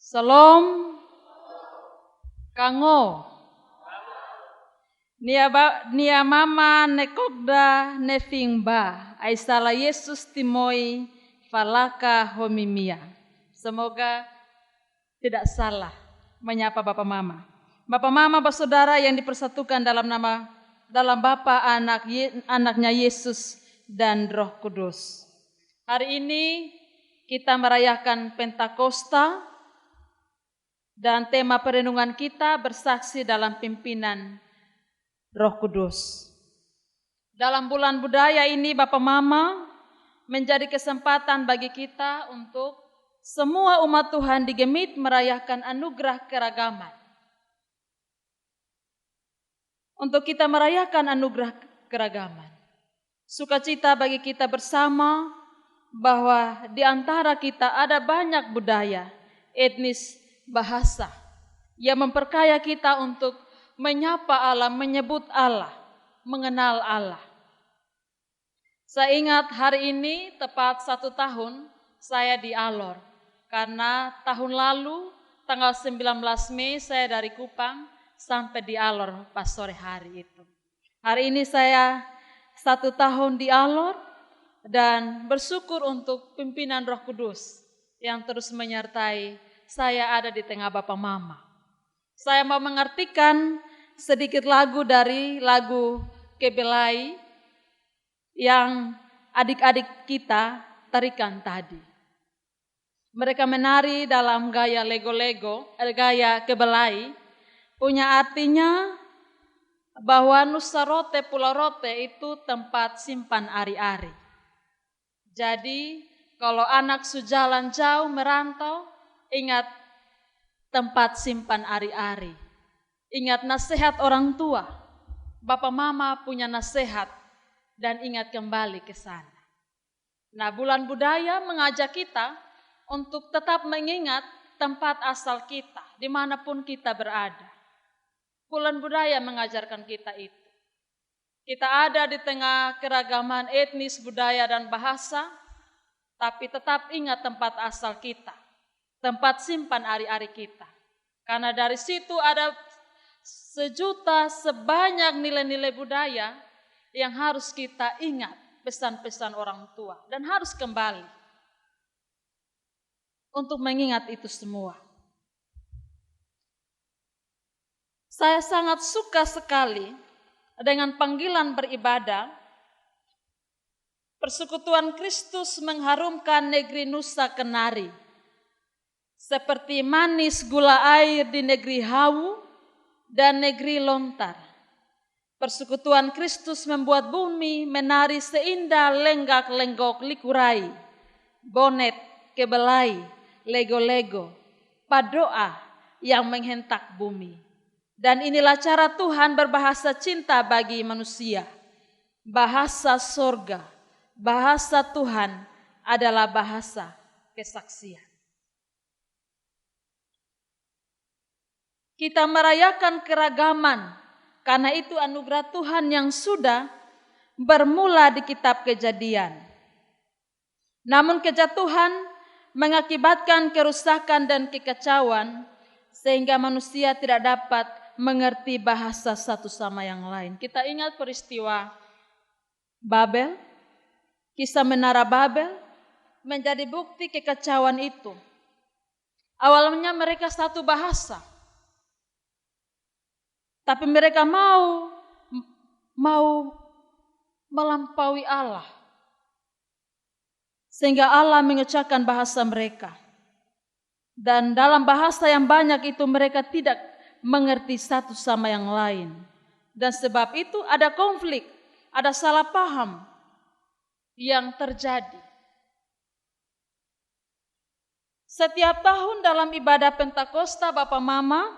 Salam kango. Nia mama nekokda nefingba. Aisala Yesus timoi falaka homimia. Semoga tidak salah menyapa Bapak Mama. Bapak Mama, Bapak Saudara yang dipersatukan dalam Bapa, anaknya Yesus dan Roh Kudus. Hari ini kita merayakan Pentakosta dan tema perenungan kita bersaksi dalam pimpinan Roh Kudus. Dalam bulan budaya ini Bapak Mama menjadi kesempatan bagi kita untuk semua umat Tuhan di Gemit merayakan anugerah keragaman. Untuk kita merayakan anugerah keragaman. Sukacita bagi kita bersama bahwa di antara kita ada banyak budaya, etnis, bahasa yang memperkaya kita untuk menyapa Allah, menyebut Allah, mengenal Allah. Saya ingat hari ini tepat 1 tahun saya di Alor. Karena tahun lalu tanggal 19 Mei saya dari Kupang sampai di Alor pas sore hari itu. Hari ini saya 1 tahun di Alor dan bersyukur untuk pimpinan Roh Kudus yang terus menyertai saya ada di tengah Bapak Mama. Saya mau mengartikan sedikit lagu dari lagu Kebelai yang adik-adik kita tarikan tadi. Mereka menari dalam gaya lego-lego, gaya Kebelai, punya artinya bahwa Nusa Rote, Pulau Rote itu tempat simpan ari-ari. Jadi kalau anak sujalan jauh merantau, ingat tempat simpan ari-ari. Ingat nasihat orang tua, Bapak Mama punya nasihat dan ingat kembali ke sana. Nah, bulan budaya mengajak kita untuk tetap mengingat tempat asal kita, dimanapun kita berada. Bulan budaya mengajarkan kita itu. Kita ada di tengah keragaman etnis, budaya, dan bahasa, tapi tetap ingat tempat asal kita, tempat simpan ari-ari kita. Karena dari situ ada sebanyak nilai-nilai budaya yang harus kita ingat, pesan-pesan orang tua, dan harus kembali untuk mengingat itu semua. Saya sangat suka sekali dengan panggilan beribadah. Persekutuan Kristus mengharumkan negeri Nusa Kenari. Seperti manis gula air di negeri Hawu dan negeri Lontar. Persekutuan Kristus membuat bumi menari seindah lenggak-lenggok likurai, bonet, kebelai, lego-lego, padoa yang menghentak bumi. Dan inilah cara Tuhan berbahasa cinta bagi manusia. Bahasa sorga, bahasa Tuhan adalah bahasa kesaksian. Kita merayakan keragaman, karena itu anugerah Tuhan yang sudah bermula di kitab Kejadian. Namun kejatuhan mengakibatkan kerusakan dan kekacauan sehingga manusia tidak dapat mengerti bahasa satu sama yang lain. Kita ingat peristiwa Babel, kisah Menara Babel menjadi bukti kekacauan itu. Awalnya mereka satu bahasa, tapi mereka mau melampaui Allah. Sehingga Allah mengecahkan bahasa mereka. Dan dalam bahasa yang banyak itu mereka tidak mengerti satu sama yang lain. Dan sebab itu ada konflik, ada salah paham yang terjadi. Setiap tahun dalam ibadah Pentakosta Bapak Mama,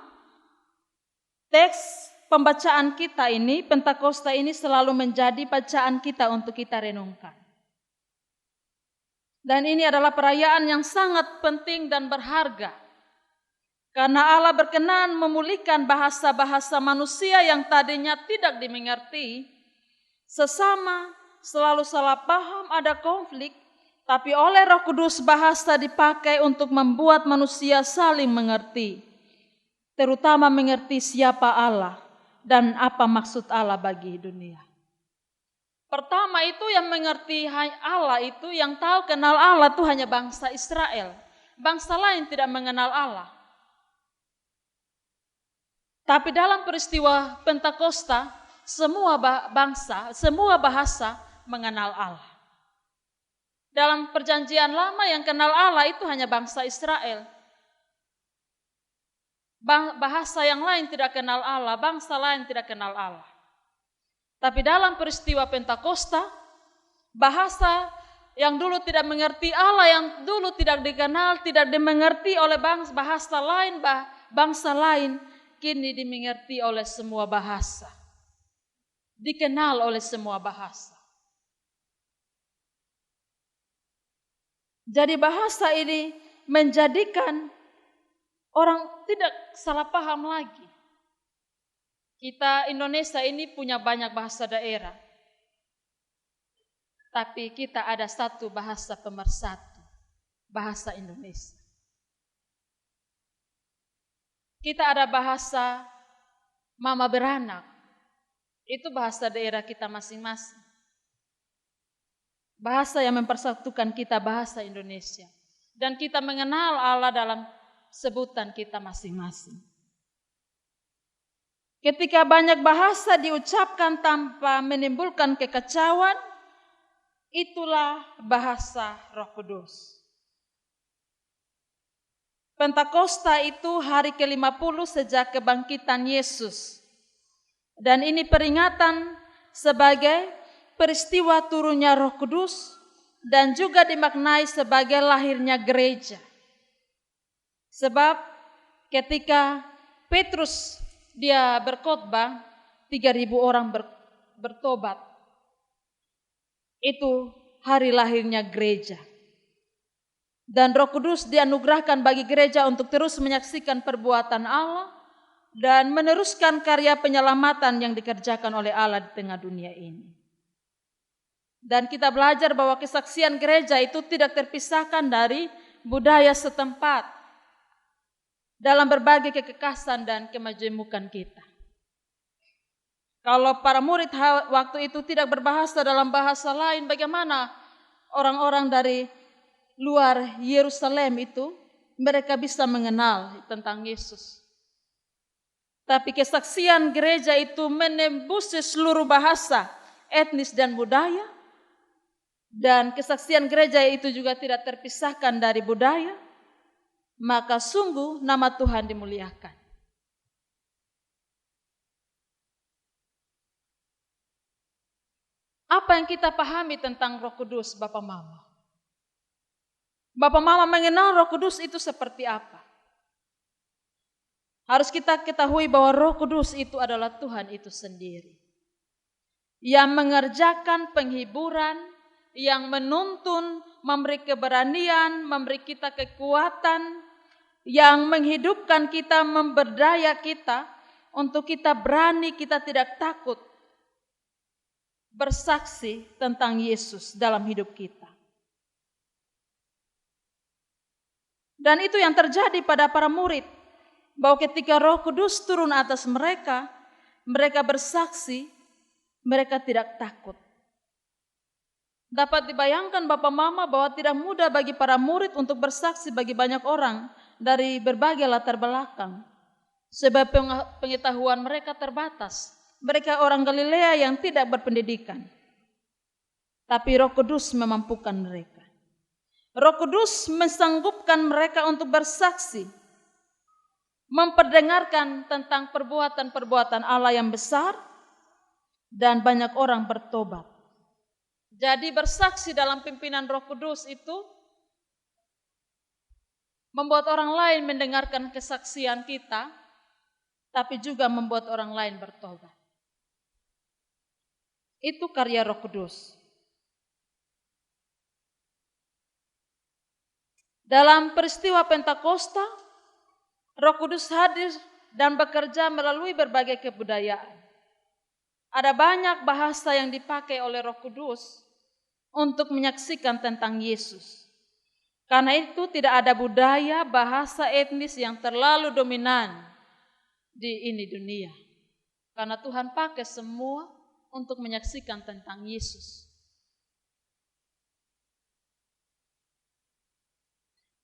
teks pembacaan kita ini, Pentakosta ini selalu menjadi bacaan kita untuk kita renungkan. Dan ini adalah perayaan yang sangat penting dan berharga. Karena Allah berkenan memulihkan bahasa-bahasa manusia yang tadinya tidak dimengerti. Sesama selalu salah paham, ada konflik. Tapi oleh Roh Kudus bahasa dipakai untuk membuat manusia saling mengerti, terutama mengerti siapa Allah dan apa maksud Allah bagi dunia. Pertama itu yang mengerti Allah itu, yang tahu kenal Allah itu hanya bangsa Israel. Bangsa lain tidak mengenal Allah. Tapi dalam peristiwa Pentakosta, semua bangsa, semua bahasa mengenal Allah. Dalam perjanjian lama yang kenal Allah itu hanya bangsa Israel. Bahasa yang lain tidak kenal Allah, bangsa lain tidak kenal Allah. Tapi dalam peristiwa Pentakosta, bahasa yang dulu tidak mengerti Allah, yang dulu tidak dikenal, tidak dimengerti oleh bahasa lain, bangsa lain, kini dimengerti oleh semua bahasa. Dikenal oleh semua bahasa. Jadi bahasa ini menjadikan orang tidak salah paham lagi. Kita Indonesia ini punya banyak bahasa daerah. Tapi kita ada satu bahasa pemersatu, bahasa Indonesia. Kita ada bahasa mama beranak, itu bahasa daerah kita masing-masing. Bahasa yang mempersatukan kita, bahasa Indonesia. Dan kita mengenal Allah dalam sebutan kita masing-masing. Ketika banyak bahasa diucapkan tanpa menimbulkan kekacauan, itulah bahasa Roh Kudus. Pentakosta itu hari ke-50 sejak kebangkitan Yesus. Dan ini peringatan sebagai peristiwa turunnya Roh Kudus dan juga dimaknai sebagai lahirnya gereja. Sebab ketika Petrus dia berkhotbah, 3.000 orang bertobat. Itu hari lahirnya gereja. Dan Roh Kudus dianugerahkan bagi gereja untuk terus menyaksikan perbuatan Allah dan meneruskan karya penyelamatan yang dikerjakan oleh Allah di tengah dunia ini. Dan kita belajar bahwa kesaksian gereja itu tidak terpisahkan dari budaya setempat dalam berbagai kekekasan dan kemajemukan kita. Kalau para murid waktu itu tidak berbahasa dalam bahasa lain, bagaimana orang-orang dari luar Yerusalem itu mereka bisa mengenal tentang Yesus? Tapi kesaksian gereja itu menembus seluruh bahasa, etnis dan budaya. Dan kesaksian gereja itu juga tidak terpisahkan dari budaya, maka sungguh nama Tuhan dimuliakan. Apa yang kita pahami tentang Roh Kudus, Bapak Mama? Bapak Mama mengenal Roh Kudus itu seperti apa? Harus kita ketahui bahwa Roh Kudus itu adalah Tuhan itu sendiri, yang mengerjakan penghiburan, yang menuntun, memberi keberanian, memberi kita kekuatan, yang menghidupkan kita, memberdaya kita, untuk kita berani, kita tidak takut bersaksi tentang Yesus dalam hidup kita. Dan itu yang terjadi pada para murid, bahwa ketika Roh Kudus turun atas mereka, mereka bersaksi, mereka tidak takut. Dapat dibayangkan Bapak Mama bahwa tidak mudah bagi para murid untuk bersaksi bagi banyak orang dari berbagai latar belakang. Sebab pengetahuan mereka terbatas. Mereka orang Galilea yang tidak berpendidikan. Tapi Roh Kudus memampukan mereka. Roh Kudus mensanggupkan mereka untuk bersaksi. Memperdengarkan tentang perbuatan-perbuatan Allah yang besar. Dan banyak orang bertobat. Jadi bersaksi dalam pimpinan Roh Kudus itu membuat orang lain mendengarkan kesaksian kita, tapi juga membuat orang lain bertobat. Itu karya Roh Kudus. Dalam peristiwa Pentakosta, Roh Kudus hadir dan bekerja melalui berbagai kebudayaan. Ada banyak bahasa yang dipakai oleh Roh Kudus untuk menyaksikan tentang Yesus. Karena itu tidak ada budaya, bahasa, etnis yang terlalu dominan di ini dunia. Karena Tuhan pakai semua untuk menyaksikan tentang Yesus.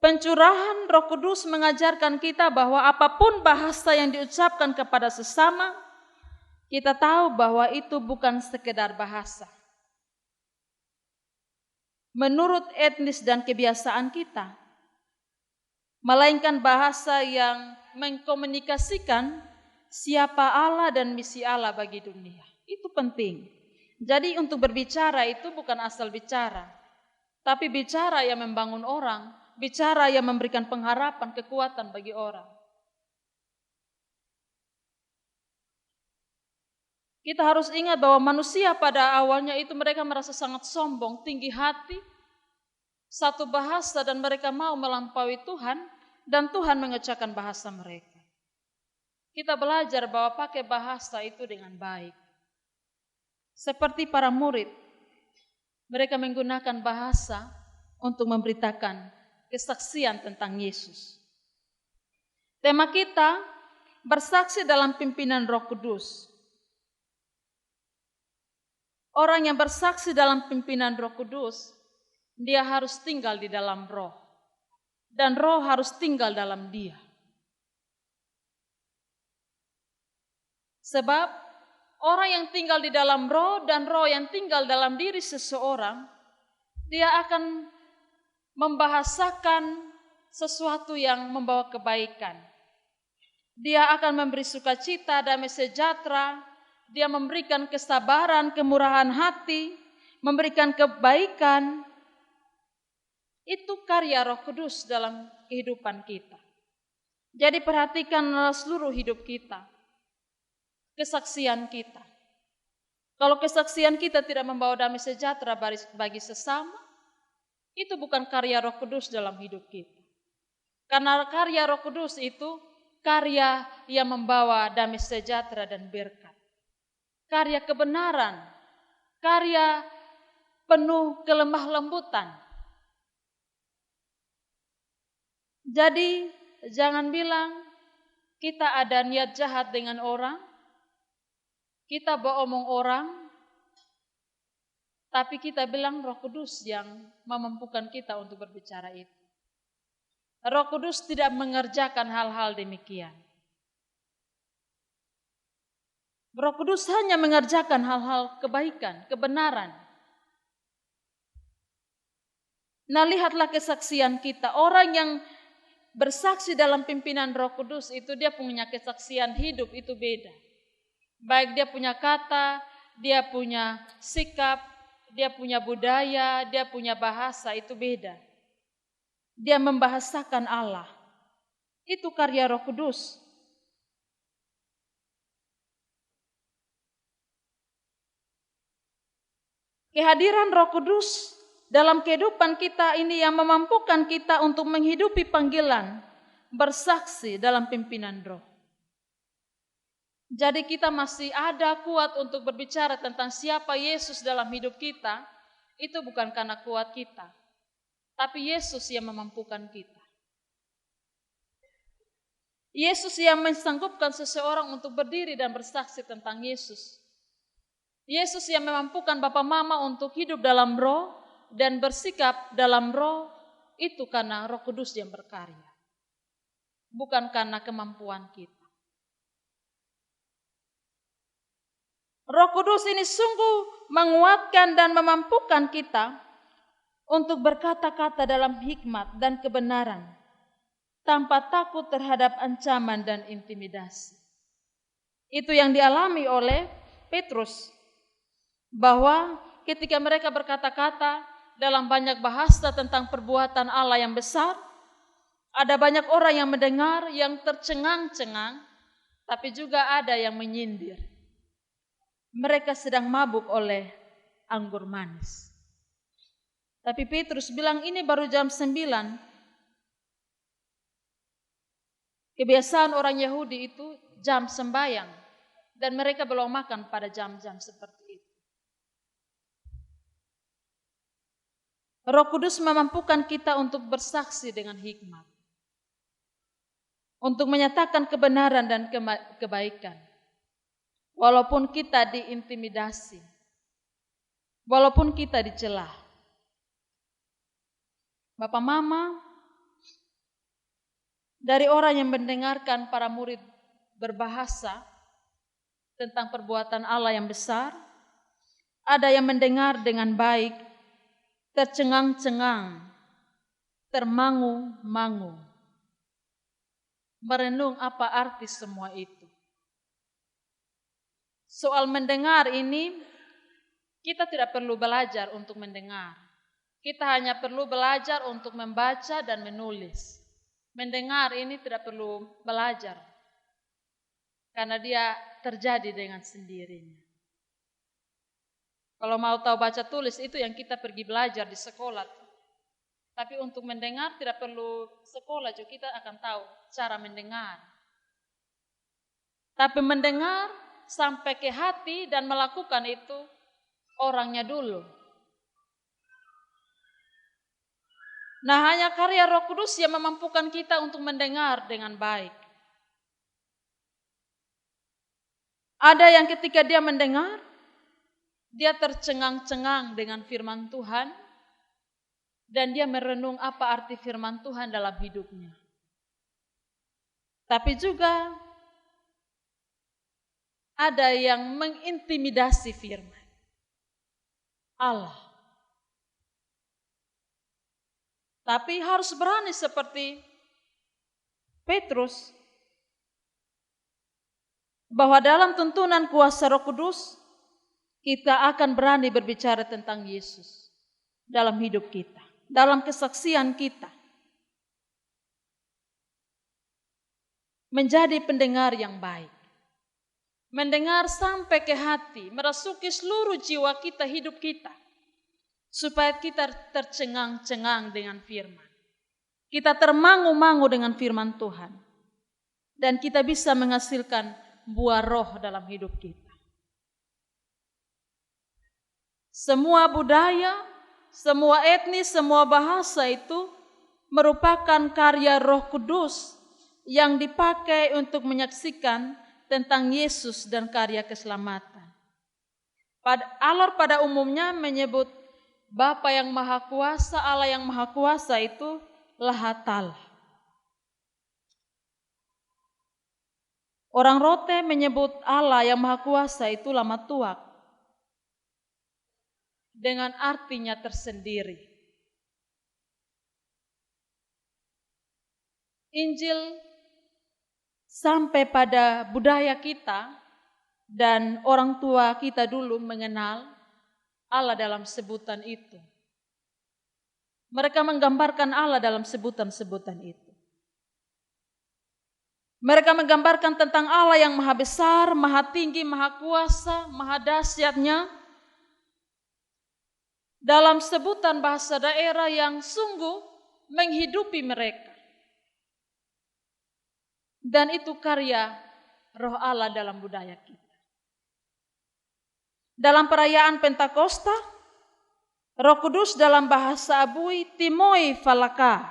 Pencurahan Roh Kudus mengajarkan kita bahwa apapun bahasa yang diucapkan kepada sesama, kita tahu bahwa itu bukan sekedar bahasa. Menurut etnis dan kebiasaan kita, melainkan bahasa yang mengkomunikasikan siapa Allah dan misi Allah bagi dunia. Itu penting. Jadi untuk berbicara itu bukan asal bicara, tapi bicara yang membangun orang, bicara yang memberikan pengharapan, kekuatan bagi orang. Kita harus ingat bahwa manusia pada awalnya itu mereka merasa sangat sombong, tinggi hati, satu bahasa dan mereka mau melampaui Tuhan dan Tuhan mengecahkan bahasa mereka. Kita belajar bahwa pakai bahasa itu dengan baik. Seperti para murid, mereka menggunakan bahasa untuk memberitakan kesaksian tentang Yesus. Tema kita bersaksi dalam pimpinan Roh Kudus. Orang yang bersaksi dalam pimpinan Roh Kudus, dia harus tinggal di dalam Roh, dan Roh harus tinggal dalam dia. Sebab orang yang tinggal di dalam Roh dan Roh yang tinggal dalam diri seseorang, dia akan membahasakan sesuatu yang membawa kebaikan. Dia akan memberi sukacita, damai sejahtera, dia memberikan kesabaran, kemurahan hati, memberikan kebaikan. Itu karya Roh Kudus dalam kehidupan kita. Jadi perhatikan seluruh hidup kita, kesaksian kita. Kalau kesaksian kita tidak membawa damai sejahtera bagi sesama, itu bukan karya Roh Kudus dalam hidup kita. Karena karya Roh Kudus itu karya yang membawa damai sejahtera dan berkat. Karya kebenaran, karya penuh kelemah lembutan. Jadi jangan bilang kita ada niat jahat dengan orang, kita beromong orang, tapi kita bilang Roh Kudus yang memampukan kita untuk berbicara itu. Roh Kudus tidak mengerjakan hal-hal demikian. Roh Kudus hanya mengerjakan hal-hal kebaikan, kebenaran. Nah, lihatlah kesaksian kita. Orang yang bersaksi dalam pimpinan Roh Kudus itu dia punya kesaksian hidup itu beda. Baik dia punya kata, dia punya sikap, dia punya budaya, dia punya bahasa itu beda. Dia membahasakan Allah. Itu karya Roh Kudus. Kehadiran Roh Kudus dalam kehidupan kita ini yang memampukan kita untuk menghidupi panggilan bersaksi dalam pimpinan Roh. Jadi kita masih ada kuat untuk berbicara tentang siapa Yesus dalam hidup kita, itu bukan karena kuat kita, tapi Yesus yang memampukan kita. Yesus yang mensanggupkan seseorang untuk berdiri dan bersaksi tentang Yesus. Yesus yang memampukan Bapa Mama untuk hidup dalam Roh dan bersikap dalam Roh, itu karena Roh Kudus yang berkarya. Bukan karena kemampuan kita. Roh Kudus ini sungguh menguatkan dan memampukan kita untuk berkata-kata dalam hikmat dan kebenaran, tanpa takut terhadap ancaman dan intimidasi. Itu yang dialami oleh Petrus. Bahwa ketika mereka berkata-kata dalam banyak bahasa tentang perbuatan Allah yang besar, ada banyak orang yang mendengar, yang tercengang-cengang, tapi juga ada yang menyindir. Mereka sedang mabuk oleh anggur manis. Tapi Petrus bilang ini baru jam 9. Kebiasaan orang Yahudi itu jam sembahyang, dan mereka belum makan pada jam-jam seperti itu. Roh Kudus memampukan kita untuk bersaksi dengan hikmat, untuk menyatakan kebenaran dan kebaikan. Walaupun kita diintimidasi, walaupun kita dicela. Bapak Mama, dari orang yang mendengarkan para murid berbahasa tentang perbuatan Allah yang besar, ada yang mendengar dengan baik, tercengang-cengang, termangu-mangu, merenung apa arti semua itu. Soal mendengar ini, kita tidak perlu belajar untuk mendengar. Kita hanya perlu belajar untuk membaca dan menulis. Mendengar ini tidak perlu belajar, karena dia terjadi dengan sendirinya. Kalau mau tahu baca tulis, itu yang kita pergi belajar di sekolah. Tapi untuk mendengar tidak perlu sekolah juga, kita akan tahu cara mendengar. Tapi mendengar sampai ke hati dan melakukan itu orangnya dulu. Nah, hanya karya Roh Kudus yang memampukan kita untuk mendengar dengan baik. Ada yang ketika dia mendengar, dia tercengang-cengang dengan firman Tuhan, dan dia merenung apa arti firman Tuhan dalam hidupnya. Tapi juga ada yang mengintimidasi firman Allah. Tapi harus berani seperti Petrus, bahwa dalam tuntunan kuasa Roh Kudus, kita akan berani berbicara tentang Yesus dalam hidup kita, dalam kesaksian kita. Menjadi pendengar yang baik. Mendengar sampai ke hati, merasuki seluruh jiwa kita, hidup kita. Supaya kita tercengang-cengang dengan firman. Kita termangu-mangu dengan firman Tuhan. Dan kita bisa menghasilkan buah roh dalam hidup kita. Semua budaya, semua etnis, semua bahasa itu merupakan karya Roh Kudus yang dipakai untuk menyaksikan tentang Yesus dan karya keselamatan. Allah pada umumnya menyebut Bapa yang Maha Kuasa, Allah yang Maha Kuasa itu Lahatal. Orang Rote menyebut Allah yang Maha Kuasa itu Lama Tuak, dengan artinya tersendiri. Injil sampai pada budaya kita dan orang tua kita dulu mengenal Allah dalam sebutan itu. Mereka menggambarkan Allah dalam sebutan-sebutan itu. Mereka menggambarkan tentang Allah yang maha besar, maha tinggi, maha kuasa, maha dahsyatnya, dalam sebutan bahasa daerah yang sungguh menghidupi mereka. Dan itu karya Roh Allah dalam budaya kita. Dalam perayaan Pentakosta, Roh Kudus dalam bahasa Abui Timoi Falaka,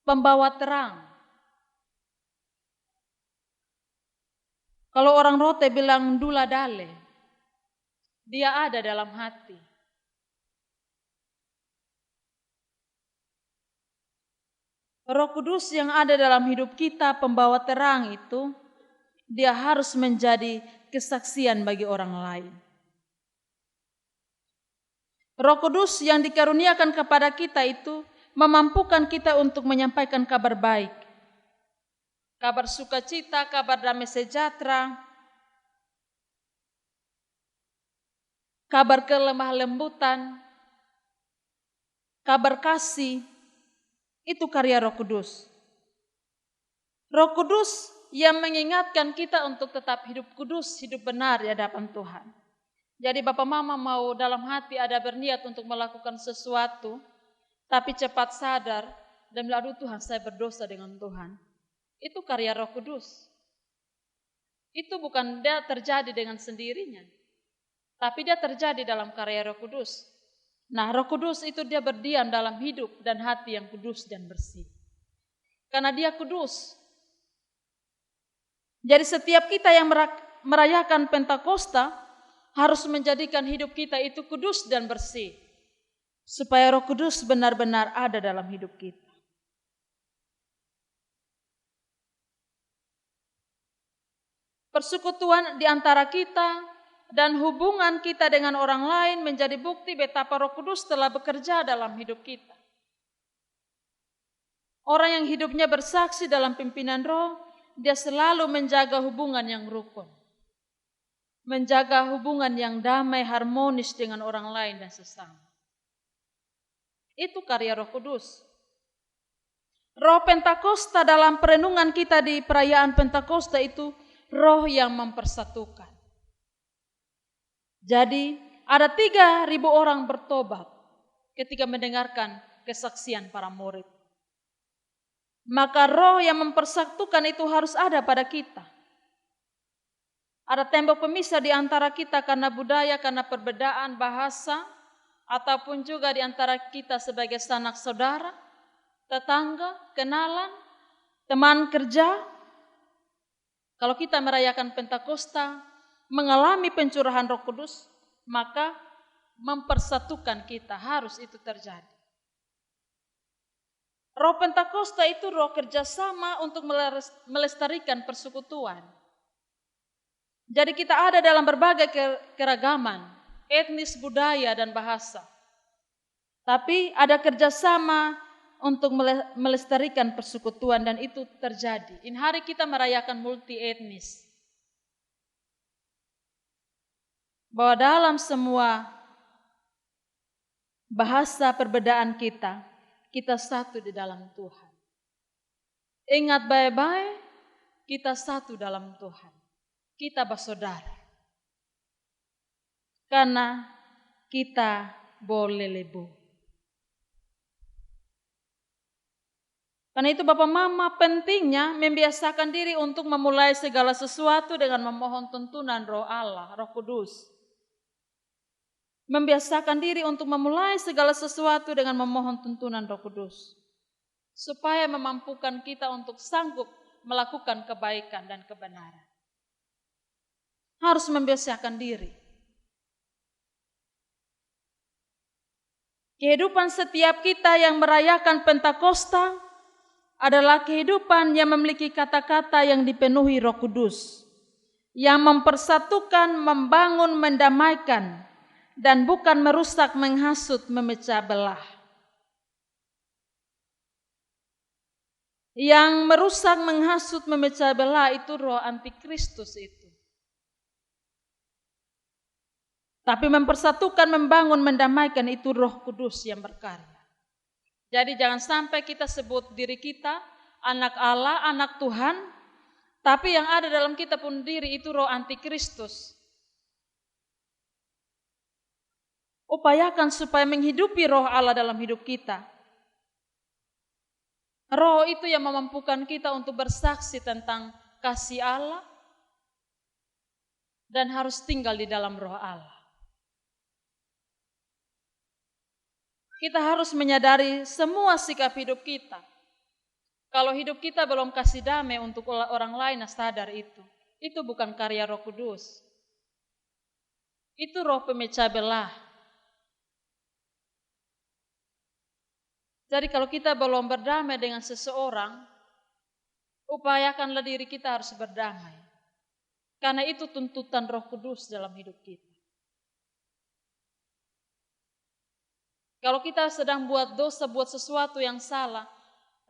pembawa terang. Kalau orang Rote bilang Dula Dale, dia ada dalam hati. Roh Kudus yang ada dalam hidup kita, pembawa terang itu, dia harus menjadi kesaksian bagi orang lain. Roh Kudus yang dikaruniakan kepada kita itu memampukan kita untuk menyampaikan kabar baik. Kabar sukacita, kabar damai sejahtera, kabar kelemah lembutan, kabar kasih, itu karya Roh Kudus. Roh Kudus yang mengingatkan kita untuk tetap hidup kudus, hidup benar di hadapan Tuhan. Jadi Bapak Mama mau dalam hati ada berniat untuk melakukan sesuatu, tapi cepat sadar dan bilang, aduh Tuhan, saya berdosa dengan Tuhan. Itu karya Roh Kudus. Itu bukan dia terjadi dengan sendirinya, tapi dia terjadi dalam karya Roh Kudus. Nah, Roh Kudus itu dia berdiam dalam hidup dan hati yang kudus dan bersih. Karena dia kudus. Jadi setiap kita yang merayakan Pentakosta harus menjadikan hidup kita itu kudus dan bersih. Supaya Roh Kudus benar-benar ada dalam hidup kita. Persekutuan di antara kita dan hubungan kita dengan orang lain menjadi bukti betapa Roh Kudus telah bekerja dalam hidup kita. Orang yang hidupnya bersaksi dalam pimpinan Roh, dia selalu menjaga hubungan yang rukun. Menjaga hubungan yang damai, harmonis dengan orang lain dan sesama. Itu karya Roh Kudus. Roh Pentakosta dalam perenungan kita di perayaan Pentakosta itu roh yang mempersatukan. Jadi ada 3.000 orang bertobat ketika mendengarkan kesaksian para murid. Maka roh yang mempersatukan itu harus ada pada kita. Ada tembok pemisah di antara kita karena budaya, karena perbedaan bahasa, ataupun juga di antara kita sebagai sanak saudara, tetangga, kenalan, teman kerja. Kalau kita merayakan Pentakosta, mengalami pencurahan Roh Kudus, maka mempersatukan kita, harus itu terjadi. Roh Pentakosta itu roh kerjasama untuk melestarikan persekutuan. Jadi kita ada dalam berbagai keragaman, etnis, budaya, dan bahasa. Tapi ada kerjasama untuk melestarikan persekutuan dan itu terjadi. Ini hari kita merayakan multi etnis. Bahwa dalam semua bahasa perbedaan kita satu di dalam Tuhan. Ingat baik-baik, kita satu dalam Tuhan. Kita bersaudara. Karena kita boleh lebu. Karena itu Bapak Mama pentingnya membiasakan diri untuk memulai segala sesuatu dengan memohon tuntunan Roh Allah, Roh Kudus. Membiasakan diri untuk memulai segala sesuatu dengan memohon tuntunan Roh Kudus. Supaya memampukan kita untuk sanggup melakukan kebaikan dan kebenaran. Harus membiasakan diri. Kehidupan setiap kita yang merayakan Pentakosta adalah kehidupan yang memiliki kata-kata yang dipenuhi Roh Kudus, yang mempersatukan, membangun, mendamaikan, dan bukan merusak, menghasut, memecah belah. Yang merusak, menghasut, memecah belah itu roh antikristus itu. Tapi mempersatukan, membangun, mendamaikan itu Roh Kudus yang berkarya. Jadi jangan sampai kita sebut diri kita anak Allah, anak Tuhan, tapi yang ada dalam kita pun diri itu roh antikristus. Upayakan supaya menghidupi roh Allah dalam hidup kita. Roh itu yang memampukan kita untuk bersaksi tentang kasih Allah dan harus tinggal di dalam roh Allah. Kita harus menyadari semua sikap hidup kita. Kalau hidup kita belum kasih damai untuk orang lain, sadar itu. Itu bukan karya Roh Kudus. Itu roh pemecah belah. Jadi kalau kita belum berdamai dengan seseorang, upayakanlah diri kita harus berdamai. Karena itu tuntutan Roh Kudus dalam hidup kita. Kalau kita sedang buat dosa, buat sesuatu yang salah,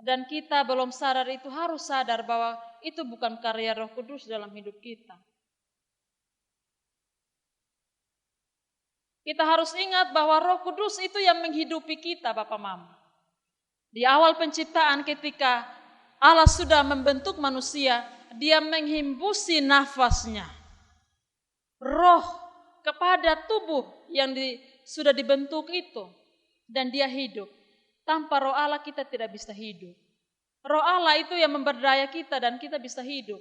dan kita belum sadar itu, harus sadar bahwa itu bukan karya Roh Kudus dalam hidup kita. Kita harus ingat bahwa Roh Kudus itu yang menghidupi kita, Bapak Mama. Di awal penciptaan ketika Allah sudah membentuk manusia, Dia menghembusi nafasnya, roh kepada tubuh yang sudah dibentuk itu. Dan dia hidup. Tanpa roh Allah kita tidak bisa hidup. Roh Allah itu yang memberdaya kita dan kita bisa hidup.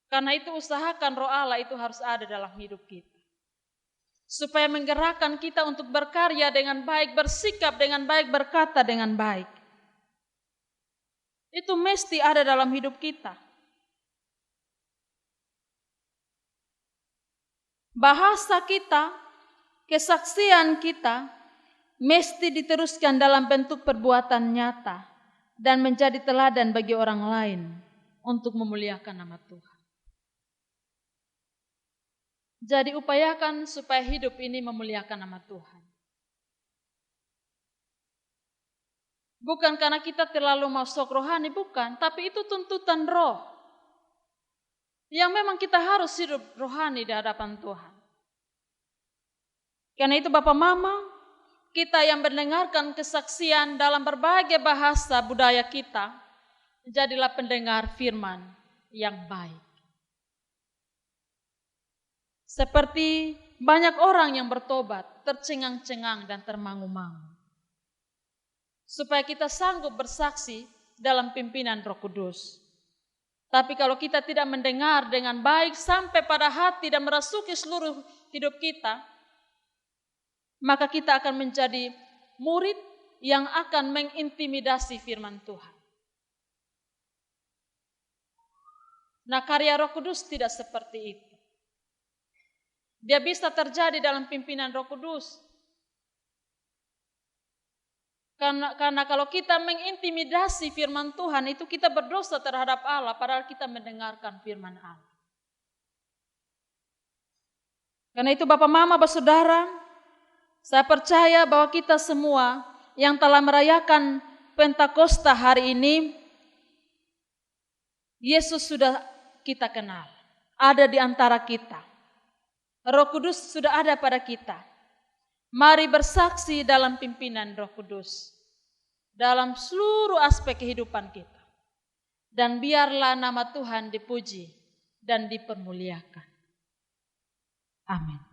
Karena itu usahakan roh Allah itu harus ada dalam hidup kita. supaya menggerakkan kita untuk berkarya dengan baik, bersikap dengan baik, berkata dengan baik. Itu mesti ada dalam hidup kita. Bahasa kita, kesaksian kita mesti diteruskan dalam bentuk perbuatan nyata dan menjadi teladan bagi orang lain untuk memuliakan nama Tuhan. Jadi upayakan supaya hidup ini memuliakan nama Tuhan. Bukan karena kita terlalu masuk rohani, bukan. Tapi itu tuntutan roh. Yang memang kita harus hidup rohani di hadapan Tuhan. Karena itu Bapak Mama, kita yang mendengarkan kesaksian dalam berbagai bahasa budaya kita, jadilah pendengar firman yang baik. Seperti banyak orang yang bertobat, tercengang-cengang dan termangu-mangu. Supaya kita sanggup bersaksi dalam pimpinan Roh Kudus. Tapi kalau kita tidak mendengar dengan baik sampai pada hati dan merasuki seluruh hidup kita, maka kita akan menjadi murid yang akan mengintimidasi firman Tuhan. Nah, karya Roh Kudus tidak seperti itu. Dia bisa terjadi dalam pimpinan Roh Kudus. Karena kalau kita mengintimidasi firman Tuhan, itu kita berdosa terhadap Allah, padahal kita mendengarkan firman Allah. Karena itu Bapak Mama, Saudara, saya percaya bahwa kita semua yang telah merayakan Pentakosta hari ini, Yesus sudah kita kenal, ada di antara kita. Roh Kudus sudah ada pada kita. Mari bersaksi dalam pimpinan Roh Kudus dalam seluruh aspek kehidupan kita. Dan biarlah nama Tuhan dipuji dan dipermuliakan. Amin.